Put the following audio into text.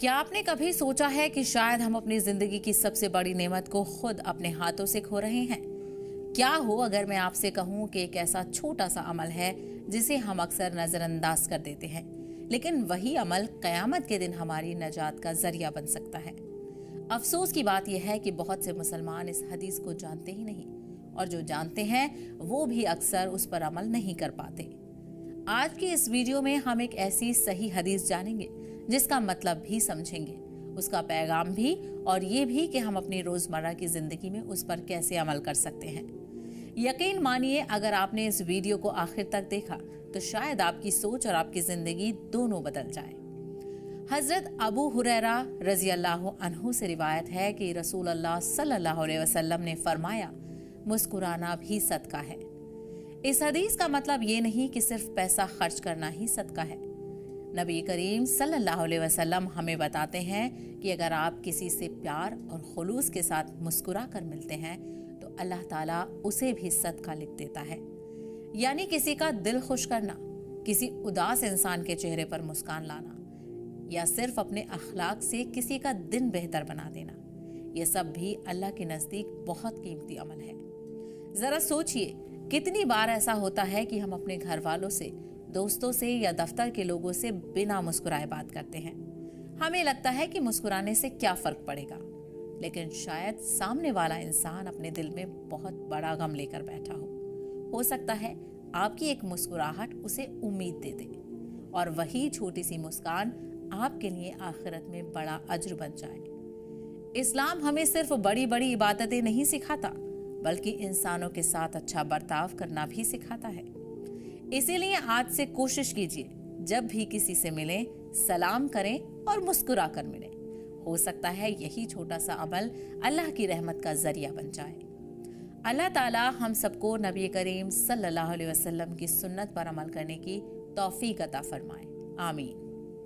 क्या आपने कभी सोचा है कि शायद हम अपनी जिंदगी की सबसे बड़ी नेमत को खुद अपने हाथों से खो रहे हैं? क्या हो अगर मैं आपसे कहूं कि एक ऐसा छोटा सा अमल है जिसे हम अक्सर नजरअंदाज कर देते हैं, लेकिन वही अमल कयामत के दिन हमारी नजात का जरिया बन सकता है। अफसोस की बात यह है कि बहुत से मुसलमान इस हदीस को जानते ही नहीं, और जो जानते हैं वो भी अक्सर उस पर अमल नहीं कर पाते। आज की इस वीडियो में हम एक ऐसी सही हदीस जानेंगे जिसका मतलब भी समझेंगे, उसका पैगाम भी, और ये भी कि हम अपनी रोजमर्रा की जिंदगी में उस पर कैसे अमल कर सकते हैं। यकीन मानिए, अगर आपने इस वीडियो को आखिर तक देखा तो शायद आपकी सोच और आपकी जिंदगी दोनों बदल जाए। हजरत अबू हुरैरा रजी अल्लाह अन्हु से रिवायत है कि रसूल अल्लाह सल्लल्लाहु अलैहि वसल्लम ने फरमाया, मुस्कुराना भी सदका है। इस हदीस का मतलब ये नहीं कि सिर्फ पैसा खर्च करना ही सदका है। नबी करीम सल्लल्लाहु अलैहि वसल्लम हमें बताते हैं कि अगर आप किसी से प्यार और खुलूस के साथ मुस्कुरा कर मिलते हैं तो अल्लाह ताला उसे भी सदका लिख देता है। यानी किसी का दिल खुश करना, किसी उदास इंसान के चेहरे पर मुस्कान लाना, या सिर्फ अपने अखलाक से किसी का दिन बेहतर बना देना, ये सब भी अल्लाह के नजदीक बहुत कीमती अमल है। जरा सोचिए, कितनी बार ऐसा होता है कि हम अपने घर वालों से, दोस्तों से या दफ्तर के लोगों से बिना मुस्कुराए बात करते हैं। हमें लगता है कि मुस्कुराने से क्या फर्क पड़ेगा, लेकिन शायद सामने वाला इंसान अपने दिल में बहुत बड़ा गम लेकर बैठा हो सकता है आपकी एक मुस्कुराहट उसे उम्मीद दे दे, और वही छोटी सी मुस्कान आपके लिए आखिरत में बड़ा अज्र बन जाए। इस्लाम हमें सिर्फ बड़ी बड़ी इबादतें नहीं सिखाता, बल्कि इंसानों के साथ अच्छा बर्ताव करना भी सिखाता है। इसीलिए आज से कोशिश कीजिए, जब भी किसी से मिलें सलाम करें और मुस्कुरा कर मिलें। हो सकता है यही छोटा सा अमल अल्लाह की रहमत का जरिया बन जाए। अल्लाह ताला हम सबको नबी करीम सल्लल्लाहु अलैहि वसल्लम की सुन्नत पर अमल करने की तौफीक अता फरमाए। आमीन।